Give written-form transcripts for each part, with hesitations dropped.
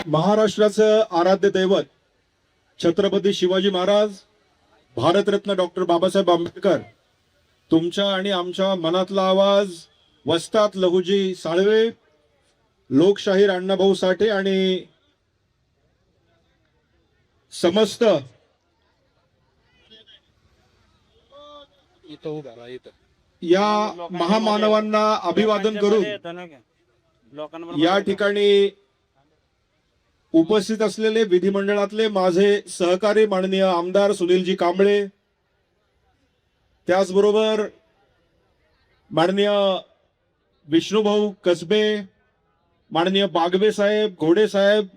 महाराष्ट्राचं आराध्य दैवत छत्रपती शिवाजी महाराज, भारतरत्न डॉक्टर बाबासाहेब आंबेडकर, तुमच्या आणि आमच्या मनातला आवाज वस्ताद लहुजी साळवे, लोकशाहीर अण्णाभाऊ साठे आणि समस्त या महामानवांना अभिवादन करून या ठिकाणी उपस्थित असलेले विधिमंडळातले माझे सहकारी माननीय आमदार सुनीलजी कांबळे, त्याचबरोबर माननीय विष्णुभाऊ कसबे, माननीय बागवे साहेब, घोडे साहेब,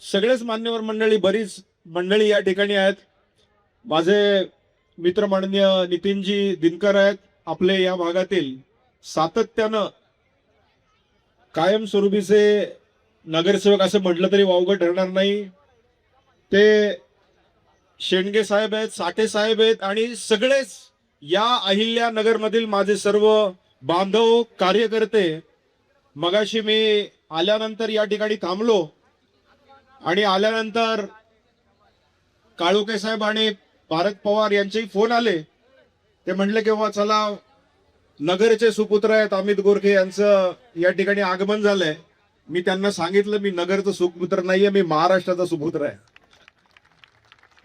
सगळेच मान्यवर मंडळी, बरीच मंडळी या ठिकाणी आहेत. माझे मित्र माननीय नितीनजी दिनकर आहेत, आपले या भागातील सातत्यानं कायमस्वरूपीचे नगरसेवक असं म्हटलं तरी वावगं ठरणार नाही. ते शेंडगे साहेब आहेत, साठे साहेब आहेत आणि सगळेच या अहिल्या नगर मधील माझे सर्व बांधव, कार्यकर्ते. मगाशी मी आल्यानंतर या ठिकाणी थांबलो आणि आल्यानंतर काळुके साहेब आणि भारत पवार यांचेही फोन आले. ते म्हटले की बाबा चला, नगरचे सुपुत्र आहेत अमित गोरखे यांचं या ठिकाणी आगमन झालंय. मी त्यांना सांगितलं मी नगरचा सुपुत्र नाहीये, मी महाराष्ट्राचा सुपुत्र आहे.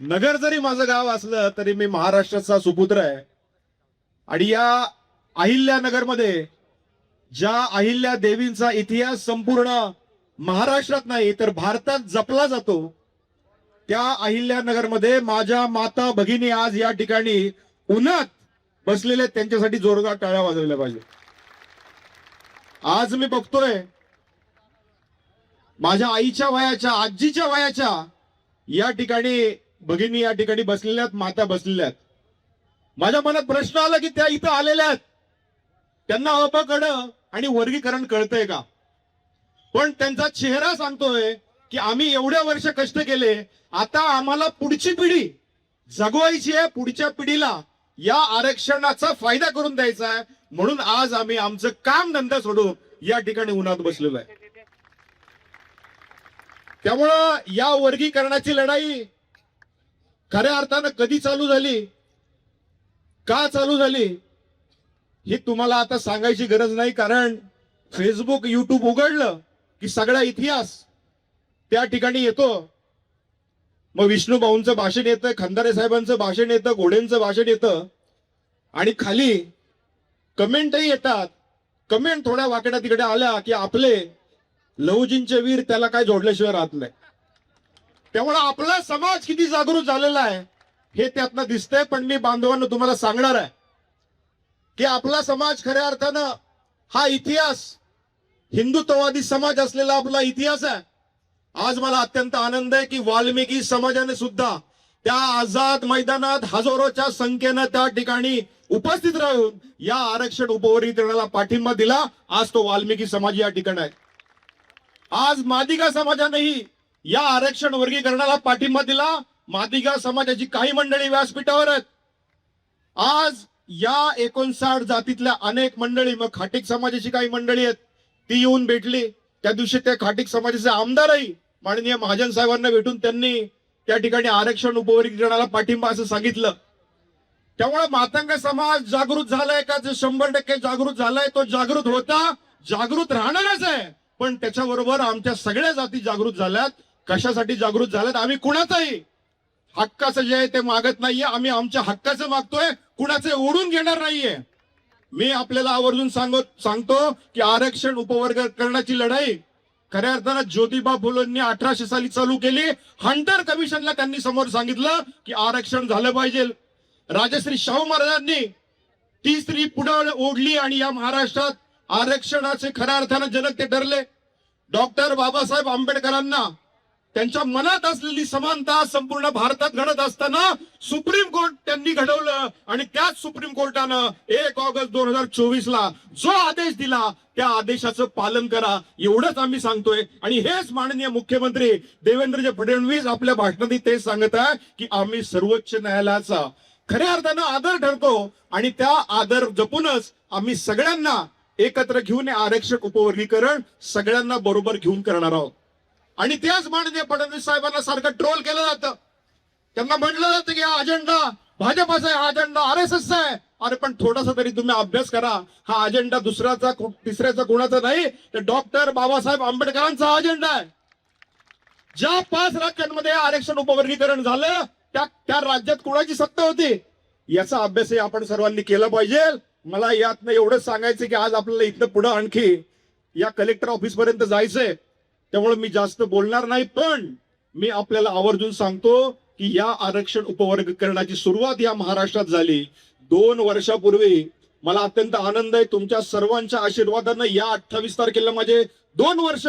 नगर जरी माझं गाव असलं तरी मी महाराष्ट्राचा सुपुत्र आहे. आणि या अहिल्यानगरमध्ये ज्या अहिल्या देवींचा इतिहास संपूर्ण महाराष्ट्रात नाही तर भारतात जपला जातो, त्या अहिल्यानगरमध्ये माझ्या माता भगिनी आज या ठिकाणी उन्हात बसलेले, त्यांच्यासाठी जोरदार टाळ्या वाजवल्या पाहिजे. आज मी बघतोय माझ्या आईच्या वयाच्या, आजीच्या वयाच्या या ठिकाणी भगिनी या ठिकाणी बसलेल्या आहेत, माता बसलेल्या आहेत. माझ्या मनात प्रश्न आला की त्या इथं आलेल्या आहेत, त्यांना अपकड आणि वर्गीकरण कळतंय का? पण त्यांचा चेहरा सांगतोय की आम्ही एवढ्या वर्ष कष्ट केले, आता आम्हाला पुढची पिढी जगवायची आहे, पुढच्या पिढीला या आरक्षणाचा फायदा करून द्यायचा आहे. म्हणून आज आम्ही आमचं काम धंदा सोडून या ठिकाणी उन्हात बसलेलो आहे. त्यामुळं या वर्गीकरणाची लढाई खऱ्या अर्थानं कधी चालू झाली, का चालू झाली, हे तुम्हाला आता सांगायची गरज नाही. कारण फेसबुक, युट्यूब उघडलं की सगळा इतिहास त्या ठिकाणी येतो. मग विष्णू भाऊंचं भाषण येतं, खंदारे साहेबांचं भाषण येतं, घोडेंचं भाषण येतं आणि खाली कमेंटही येतात. कमेंट थोड्या वाकड्या तिकडे आल्या की आपले लहुजींचे वीर त्याला काय जोडल्याशिवाय राहत नाही. त्यामुळे आपला समाज किती जागृत झालेला आहे हे त्यातनं दिसतंय. पण मी बांधवांना तुम्हाला सांगणार आहे की आपला समाज खऱ्या अर्थानं हा इतिहास हिंदुत्ववादी समाज असलेला आपला इतिहास आहे. आज मला अत्यंत आनंद आहे की वाल्मिकी समाजाने सुद्धा त्या आझाद मैदानात हजारोच्या संख्येनं त्या ठिकाणी उपस्थित राहून या आरक्षण उपवर्गीकरणाला पाठिंबा दिला. आज तो वाल्मिकी समाज या ठिकाणी आहे. आज मादिगा समाजानेही या आरक्षण वर्गीकरणाला पाठिंबा दिला. मादिगा समाजाची काही मंडळी व्यासपीठावर आहेत. आज या 59 जातीतल्या अनेक मंडळी, मग खाटीक समाजाची काही मंडळी आहेत, ती येऊन भेटली. त्या दिवशी त्या खाटीक समाजाचे आमदारही माननीय महाजन साहेबांना भेटून त्यांनी त्या ठिकाणी आरक्षण उपवर्गीकरणाला पाठिंबा असं सांगितलं. त्यामुळे मातंग समाज जागृत झालाय का? 100% जागृत झालाय. तो जागृत होता, जागृत राहणारच आहे. पण त्याच्याबरोबर आमच्या सगळ्या जाती जागृत झाल्यात. कशासाठी जागृत झाल्यात? आम्ही कुणाचंही हक्काचं जे आहे ते मागत नाहीये, आम्ही आमच्या हक्काचं मागतोय, कुणाचे ओढून घेणार नाहीये. मी आपल्याला आवर्जून सांगतो की आरक्षण उपवर्गीकरणाची लढाई खऱ्या अर्थानं ज्योतिबा फुलेंनी 1800 साली चालू केली. हंटर कमिशनला त्यांनी समोर सांगितलं की आरक्षण झालं पाहिजे. राजश्री शाहू महाराजांनी ती स्त्री पुढे ओढली आणि या महाराष्ट्रात आरक्षणाचे खऱ्या अर्थानं जनक ते ठरले. डॉक्टर बाबासाहेब आंबेडकरांना त्यांच्या मनात असलेली समानता संपूर्ण भारतात घडत असताना सुप्रीम कोर्ट त्यांनी घडवलं आणि त्याच सुप्रीम कोर्टानं 1 ऑगस्ट 2024 जो आदेश दिला त्या आदेशाचं पालन करा, एवढंच आम्ही सांगतोय. आणि हेच माननीय मुख्यमंत्री देवेंद्रजी फडणवीस आपल्या भाषणात तेच सांगत आहे की आम्ही सर्वोच्च न्यायालयाचा खऱ्या अर्थानं आदर ठरतो आणि त्या आदर जपूनच आम्ही सगळ्यांना एकत्र घेऊन आरक्षण उपवर्गीकरण सगळ्यांना बरोबर घेऊन करणार आहोत. आणि त्याच माननीय फडणवीस साहेबांना सारखं ट्रोल केलं जातं. त्यांना म्हटलं जातं की हा अजेंडा भाजपाचा आहे, हा अजेंडा RSS आहे. अरे पण थोडासा तरी तुम्ही अभ्यास करा. हा अजेंडा दुसऱ्याचा तिसऱ्याचा कोणाचा नाही, तर डॉक्टर बाबासाहेब आंबेडकरांचा अजेंडा आहे. ज्या 5 राज्यांमध्ये आरक्षण उपवर्गीकरण झालं त्या राज्यात कोणाची सत्ता होती याचा अभ्यासही आपण सर्वांनी केला पाहिजे. मला यातनं एवढंच सांगायचं की आज आपल्याला इथं पुढे आणखी या कलेक्टर ऑफिस पर्यंत जायचंय. त्यामुळे मी जास्त बोलणार नाही, पण मी आपल्याला आवर्जून सांगतो की या आरक्षण उपवर्गीकरणाची सुरुवात या महाराष्ट्रात झाली 2 वर्षापूर्वी. मला अत्यंत आनंद आहे तुमच्या सर्वांच्या आशीर्वादानं या 28 तारखेला माझे 2 वर्ष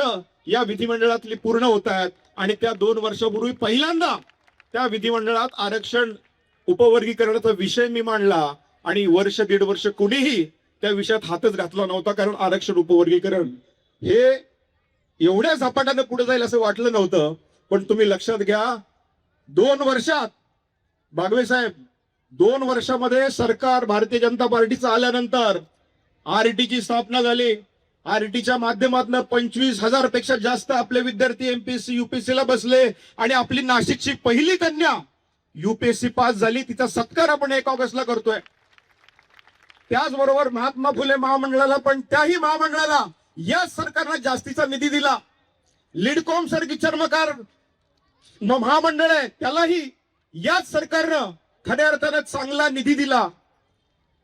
या विधिमंडळातली पूर्ण होत आहेत. आणि त्या 2 वर्षापूर्वी पहिल्यांदा त्या विधिमंडळात आरक्षण उपवर्गीकरणाचा विषय मी मांडला आणि वर्ष 1.5 वर्ष कुणीही त्या विषयात हातच घातला नव्हता. कारण आरक्षण उपवर्गीकरण हे एवढ्या झपाट्याने पुढे जाईल असं वाटलं नव्हतं. पण तुम्ही लक्षात घ्या 2 वर्षात बागवे साहेब 2 वर्षामध्ये सरकार भारतीय जनता पार्टीचं आल्यानंतर RT ची स्थापना झाली. RTच्या माध्यमातून 25,000 पेक्षा जास्त आपले विद्यार्थी MPSC UPSC ला बसले आणि आपली नाशिकची पहिली कन्या UPSC पास झाली. तिचा सत्कार आपण 1 ऑगस्टला करतोय. त्याचबरोबर महात्मा फुले महामंडळाला पण त्याही महामंडळाला या सरकारनं जास्तीचा निधी दिला. लिडकॉम सारखी चर्मकार महामंडळ आहे त्यालाही याच सरकारनं खऱ्या अर्थानं चांगला निधी दिला.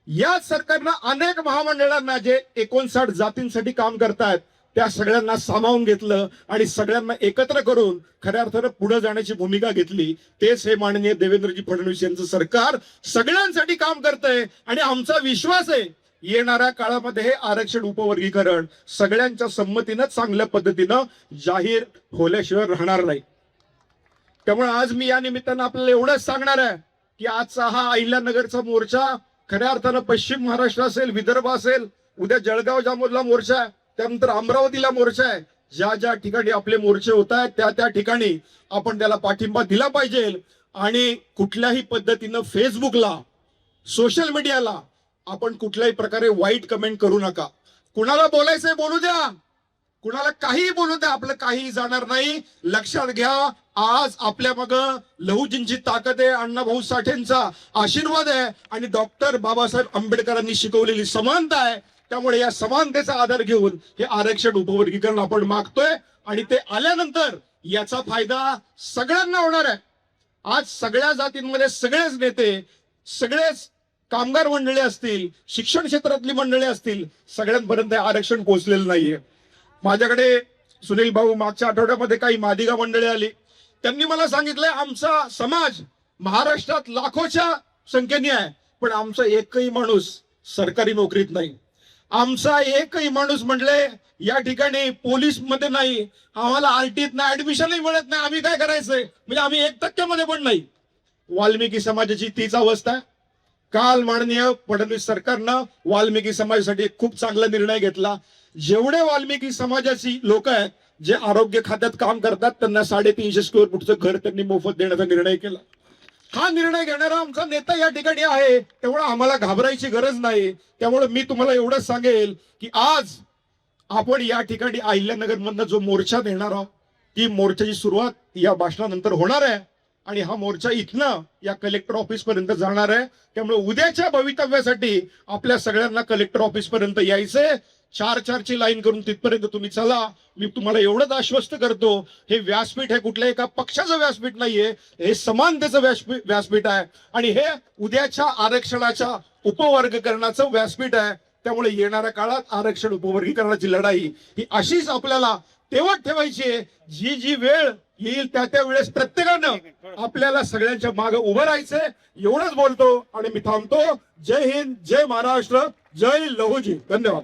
याच सरकारनं अनेक महामंडळांना जे 59 जातींसाठी काम करतायत त्या सगळ्यांना सामावून घेतलं आणि सगळ्यांना एकत्र करून खऱ्या अर्थानं पुढे जाण्याची भूमिका घेतली. तेच हे माननीय देवेंद्रजी फडणवीस यांचं सरकार सगळ्यांसाठी काम करतंय. आणि आमचा विश्वास आहे येणाऱ्या काळामध्ये हे आरक्षण उपवर्गीकरण सगळ्यांच्या संमतीनं चांगल्या पद्धतीनं जाहीर होल्याशिवाय राहणार नाही. त्यामुळे आज मी या निमित्तानं आपल्याला एवढंच सांगणार आहे की आजचा हा अहिल्यानगरचा मोर्चा खऱ्या अर्थानं पश्चिम महाराष्ट्र असेल, विदर्भ असेल, उद्या जळगाव जामोदला मोर्चा आहे, त्यानंतर अमरावतीला मोर्चा आहे. ज्या ज्या ठिकाणी आपले मोर्चे होत आहेत त्या ठिकाणी आपण त्याला पाठिंबा दिला पाहिजे. आणि कुठल्याही पद्धतीनं फेसबुकला सोशल मीडियाला आपण कुठल्याही प्रकारे वाईट कमेंट करू नका. कुणाला बोलायचंय बोलू द्या, कुणाला काही बोलू द्या, आपलं काही जाणार नाही. लक्षात घ्या आज आपल्या मग लहुजींची ताकद आहे, अण्णाभाऊ साठेंचा आशीर्वाद आहे आणि डॉक्टर बाबासाहेब आंबेडकरांनी शिकवलेली समानता आहे. त्यामुळे या समानतेचा आधार घेऊन हे आरक्षण उपवर्गीकरण आपण मागतोय आणि ते आल्यानंतर याचा फायदा सगळ्यांना होणार आहे. आज सगळ्या जातींमध्ये सगळेच नेते, सगळेच कामगार मंडळी असतील, शिक्षण क्षेत्रातली मंडळी असतील, सगळ्यांपर्यंत आरक्षण पोहोचलेलं नाहीये. माझ्याकडे सुनील भाऊ मागच्या आठवड्यामध्ये काही मादिगा मंडळी आली. त्यांनी मला सांगितलंय आमचा समाज महाराष्ट्रात लाखोच्या संख्येने आहे, पण आमचा एकही माणूस सरकारी नोकरीत नाही. आमचा एकही माणूस म्हटले या ठिकाणी पोलीस मध्ये नाही, आम्हाला RTत ना ऍडमिशनही मिळत नाही. आम्ही काय करायचंय म्हणजे आम्ही 1% मध्ये पण नाही. वाल्मिकी समाजाची तीच अवस्था आहे. काल माननीय फडणवीस सरकारनं वाल्मिकी समाजासाठी एक खूप चांगला निर्णय घेतला. जेवढे वाल्मिकी समाजाची लोक आहेत जे आरोग्य खात्यात काम करतात त्यांना 350 स्क्वेअर फूटचं घर त्यांनी मोफत देण्याचा निर्णय केला. हा निर्णय घेणारा आमचा नेता या ठिकाणी आहे, त्यामुळे आम्हाला घाबरायची गरज नाही. त्यामुळे मी तुम्हाला एवढंच सांगेल की आज आपण या ठिकाणी अहिल्यानगर मधनं जो मोर्चा देणार आहोत ती मोर्चाची सुरुवात या भाषणानंतर होणार आहे आणि हा मोर्चा इथनं या कलेक्टर ऑफिस पर्यंत जाणार आहे. त्यामुळे उद्याच्या भवितव्यासाठी आपल्या सगळ्यांना कलेक्टर ऑफिस पर्यंत यायचंय. 4-4ची लाईन करून तिथपर्यंत तुम्ही चला. मी तुम्हाला एवढंच आश्वस्त करतो हे व्यासपीठ हे कुठल्याही एका पक्षाचं व्यासपीठ नाहीये, हे समानतेचं व्यासपीठ आहे आणि हे उद्याच्या आरक्षणाच्या उपवर्गीकरणाचं व्यासपीठ आहे. त्यामुळे येणाऱ्या काळात आरक्षण उपवर्गीकरणाची लढाई ही अशीच आपल्याला तेवढ ठेवायची आहे. जी जी वेळ येईल त्या वेळेस प्रत्येकानं आपल्याला सगळ्यांच्या मागे उभं राहायचंय. एवढंच बोलतो आणि मी थांबतो. जय हिंद, जय महाराष्ट्र, जय लहुजी. धन्यवाद.